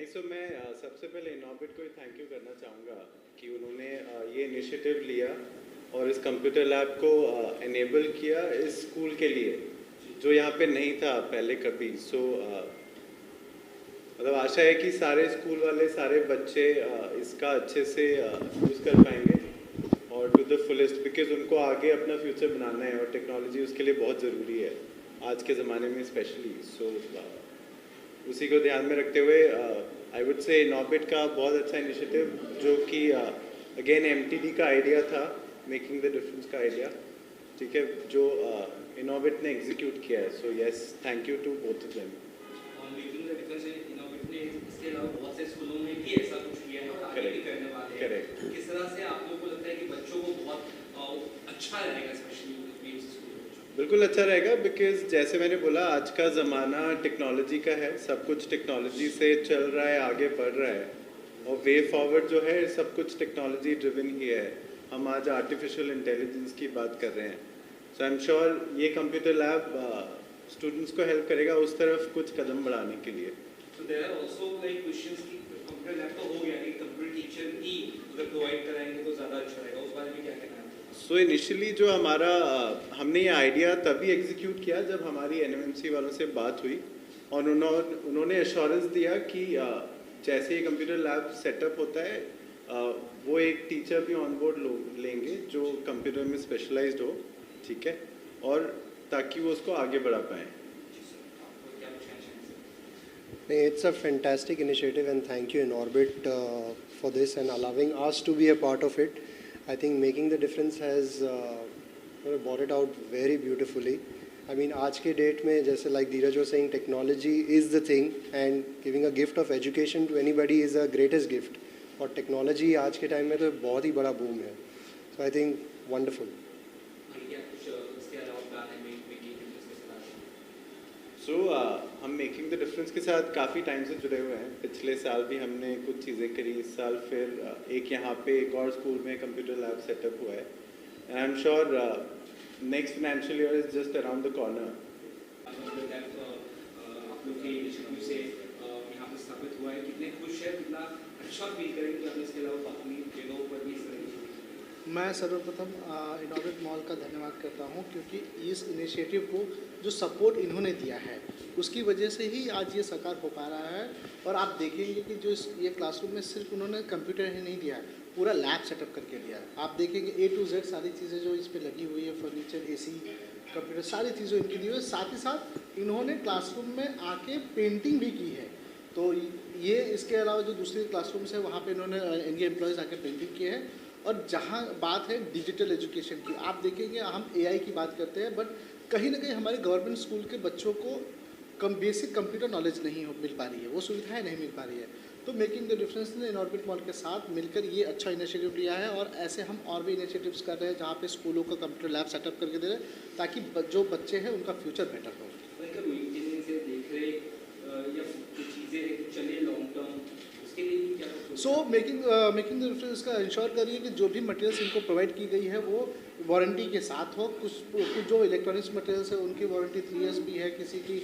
नहीं, सो मैं सबसे पहले इनॉर्बिट को ही थैंक यू करना चाहूँगा कि उन्होंने ये इनिशिएटिव लिया और इस कंप्यूटर लैब को एनेबल किया इस स्कूल के लिए जो यहाँ पे नहीं था पहले कभी। सो मतलब आशा है कि सारे स्कूल वाले सारे बच्चे इसका अच्छे से यूज़ कर पाएंगे और टू द फुलेस्ट, बिकॉज उनको आगे अपना फ्यूचर बनाना है और टेक्नोलॉजी उसके लिए बहुत ज़रूरी है आज के ज़माने में स्पेशली। सो उसी को ध्यान में रखते हुए आई वुड से इनॉर्बिट का बहुत अच्छा इनिशिएटिव जो कि अगेन एमटीडी का आइडिया था, मेकिंग द डिफरेंस का आइडिया, ठीक है, जो इनॉर्बिट ने एग्जीक्यूट किया है। So yes, thank you to both of them. Making the difference innovate ने इसके अलावा बहुत से स्कूलों में भी ऐसा कुछ किया है और आगे भी करने वाले हैं। करेक्ट। किस तरह से आप लोगों को लगता है कि बच्चों को बहुत अच्छा रहेगा स्पेशली बीएमसी स्कूल में? बिल्कुल अच्छा रहेगा, बिकॉज जैसे मैंने बोला आज का ज़माना टेक्नोलॉजी का है, सब कुछ टेक्नोलॉजी से चल रहा है, आगे बढ़ रहा है और वे फॉरवर्ड जो है सब कुछ टेक्नोलॉजी ड्रिवन ही है। हम आज आर्टिफिशियल इंटेलिजेंस की बात कर रहे हैं। सो आई एम श्योर ये कंप्यूटर लैब स्टूडेंट्स को हेल्प करेगा उस तरफ कुछ कदम बढ़ाने के लिए। So there are also like questions कि कंप्यूटर लैब तो हो गया कि कंप्यूटर टीचर ही अगर प्रोवाइड कराएंगे तो ज़्यादा अच्छा रहेगा, उस बारे में क्या कहना है? सो इनिशियली जो हमारा हमने ये आइडिया तभी एग्जीक्यूट किया जब हमारी एनएमएमसी वालों से बात हुई और उन्होंने एश्योरेंस दिया कि जैसे ये कंप्यूटर लैब सेटअप होता है वो एक टीचर भी ऑन बोर्ड लेंगे जो कंप्यूटर में स्पेशलाइज्ड हो, ठीक है, और ताकि वो उसको आगे बढ़ा पाएँ। It's a fantastic initiative and thank you Inorbit for this and allowing us to be a part of it. I think making the difference has brought it out very beautifully. I mean आज के date में जैसे like Dheeraj was saying, technology is the thing and giving a gift of education to anybody is a greatest gift. और technology आज के time में तो बहुत ही बड़ा boom है. So I think wonderful. सो हम मेकिंग द डिफरेंस के साथ काफ़ी टाइम से जुड़े हुए हैं। पिछले साल भी हमने कुछ चीज़ें करी, इस साल फिर एक यहाँ पे एक और स्कूल में कंप्यूटर लैब सेटअप हुआ है and I am sure next financial year is just around the corner. आप लोग के इनिशिएटिव से यहाँ पे स्थापित हुआ है, कितने खुश है, कितना अच्छा फील करेंगे कि आपने इसके अलावा बाकी जगहों पर भी इस तरह की? मैं सर्वप्रथम इनोवेट मॉल का धन्यवाद करता हूं क्योंकि इस इनिशिएटिव को जो सपोर्ट इन्होंने दिया है उसकी वजह से ही आज ये साकार हो पा रहा है। और आप देखेंगे कि जो ये क्लासरूम में सिर्फ उन्होंने कंप्यूटर ही नहीं दिया है, पूरा लैब सेटअप करके दिया है। आप देखेंगे A to Z सारी चीज़ें जो इस पर लगी हुई है, फर्नीचर, AC, कंप्यूटर, सारी चीज़ें इनकी दी हुई है। साथ ही साथ इन्होंने क्लासरूम में आके पेंटिंग भी की है। तो ये इसके अलावा जो दूसरे क्लासरूम्स है वहाँ पर इन्होंने इनके एम्प्लॉयज़ आके पेंटिंग किए हैं। और जहाँ बात है डिजिटल एजुकेशन की, आप देखेंगे हम AI की बात करते हैं बट कहीं ना कहीं हमारे गवर्नमेंट स्कूल के बच्चों को बेसिक कंप्यूटर नॉलेज नहीं मिल पा रही है, वो सुविधाएं नहीं मिल पा रही है। तो मेकिंग द डिफरेंस ने इनॉर्बिट मॉल के साथ मिलकर ये अच्छा इनिशिएटिव लिया है और ऐसे हम और भी इनिशिएटिव्स कर रहे हैं जहाँ पे स्कूलों का कंप्यूटर लैब सेटअप करके दे रहे हैं ताकि जो बच्चे हैं उनका फ्यूचर बेटर हो। सो मेकिंग द डिफरेंस का इंश्योर करिए कि जो भी मटेरियल्स इनको प्रोवाइड की गई है वो वारंटी के साथ हो। कुछ जो इलेक्ट्रॉनिक्स मटेरियल्स है उनकी वारंटी 3 years भी है, किसी की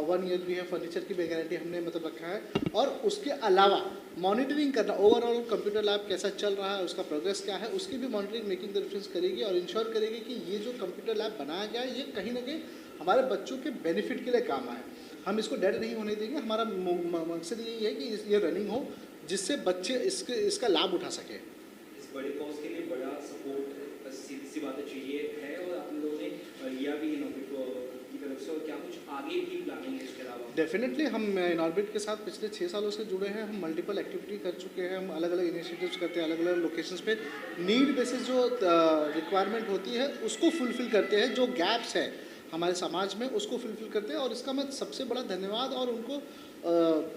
1 year भी है, फर्नीचर की भी गारंटी हमने मतलब रखा है। और उसके अलावा मॉनिटरिंग करना, ओवरऑल कंप्यूटर लैब कैसा चल रहा है, उसका प्रोग्रेस क्या है, उसकी भी मॉनिटरिंग मेकिंग द डिफरेंस करेगी और इंश्योर करेगी कि ये जो कंप्यूटर लैब बनाया गया है ये कहीं ना कहीं हमारे बच्चों के बेनिफिट के लिए काम आए। हम इसको डेड नहीं होने देंगे। हमारा मकसद यही है कि ये रनिंग हो जिससे बच्चे इसका लाभ उठा सके। इस बड़े कॉज के लिए बड़ा सपोर्ट सीधी सी बात चाहिए है और आप लोगों ने लिया भी इनॉर्बिट की तरफ से, और क्या कुछ आगे भी प्लानिंग है इसके अलावा? डेफिनेटली हम इनॉर्बिट के साथ पिछले 6 सालों से जुड़े हैं। हम मल्टीपल एक्टिविटी कर चुके हैं, हम अलग अलग इनिशिएटिव्स करते हैं, अलग अलग लोकेशंस पे नीड बेसिस जो रिक्वायरमेंट होती है उसको फुलफिल करते हैं, जो गैप्स है हमारे समाज में उसको फुलफिल करते हैं। और इसका मैं सबसे बड़ा धन्यवाद और उनको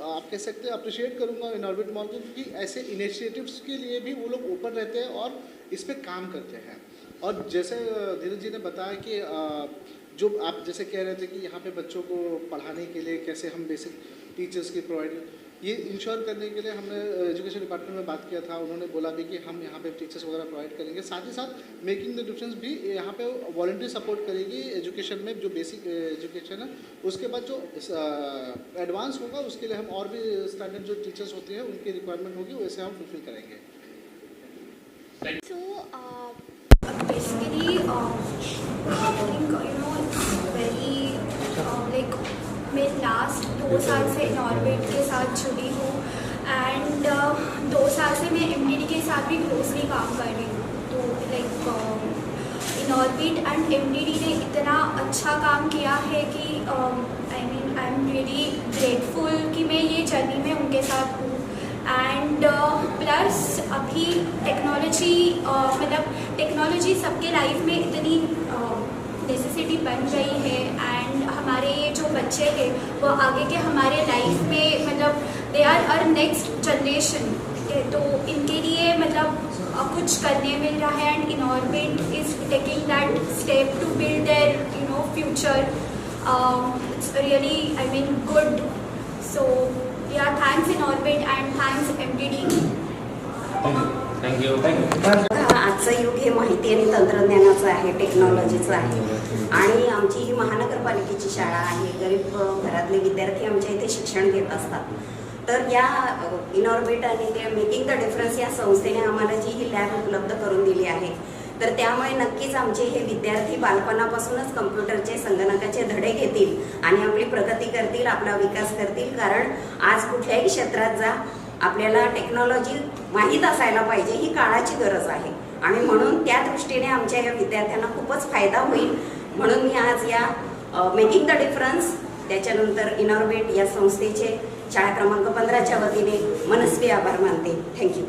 आप कह सकते हैं अप्रिशिएट करूंगा इनॉर्बिट मॉल को, क्योंकि ऐसे इनिशिएटिव्स के लिए भी वो लोग ओपन रहते हैं और इस पे काम करते हैं। और जैसे धीरज जी ने बताया कि जो आप जैसे कह रहे थे कि यहाँ पे बच्चों को पढ़ाने के लिए कैसे हम बेसिक टीचर्स की प्रोवाइड, ये इंश्योर करने के लिए हमने एजुकेशन डिपार्टमेंट में बात किया था, उन्होंने बोला भी कि हम यहाँ पे टीचर्स वगैरह प्रोवाइड करेंगे। साथ ही साथ मेकिंग द डिफरेंस भी यहाँ पे वॉलंटरी सपोर्ट करेगी एजुकेशन में, जो बेसिक एजुकेशन है। उसके बाद जो एडवांस होगा उसके लिए हम और भी स्टैंडर्ड जो टीचर्स होते हैं उनकी रिक्वायरमेंट होगी वैसे हम फुलफिल करेंगे। So basically, I think it's very like मैं लास्ट 2 साल से इनऑर्बिट के साथ जुड़ी हूँ एंड 2 साल से मैं एमडीडी के साथ भी क्लोजली काम कर रही हूँ। तो लाइक इनऑर्बिट एंड एमडीडी ने इतना अच्छा काम किया है कि आई एम रियली ग्रेटफुल कि मैं ये जर्नी में उनके साथ हूँ। एंड प्लस अभी टेक्नोलॉजी मतलब टेक्नोलॉजी सबके लाइफ में इतनी नेसेसिटी बन गई है एंड हमारे ये जो बच्चे हैं वो आगे के हमारे लाइफ में मतलब they are our next generation. तो इनके लिए मतलब कुछ करने मिल रहा है and Inorbit is taking that step to build their future. It's really I mean good. So yeah thanks Inorbit and thanks MDD. Thank you. आजचं युग हे माहिती आणि तंत्रज्ञानाचं आहे, टेक्नॉलॉजीचं आहे आणि आमची ही महानगरपालिकेची शाळा आहे। गरीब घरातले विद्यार्थी आमच्या इथे शिक्षण घेत असतात। तर या इनऑर्बिट आणि त्या मेकिंग द डिफरन्स या संस्थेने आम्हाला जी ही लॅब उपलब्ध करून दिली आहे, तर त्यामुळे नक्कीच आमचे हे विद्यार्थी बालपणापासूनच कम्प्युटरचे संगणकाचे धडे घेतील आणि आपली प्रगती करतील, आपला विकास करतील। कारण आज कुठल्याही क्षेत्रात जा आपल्याला टेक्नॉलॉजी माहीत असायला पाहिजे, ही काळाची गरज आहे आणि म्हणून त्या दृष्टीने आमच्या या विद्यार्थ्यांना खूपच फायदा होईल। म्हणून मी आज या मेकिंग द डिफरन्स त्याच्यानंतर इनऑर्बिट या संस्थेचे शाळा क्रमांक 15च्या वतीने मनस्वी आभार मानते। थँक्यू।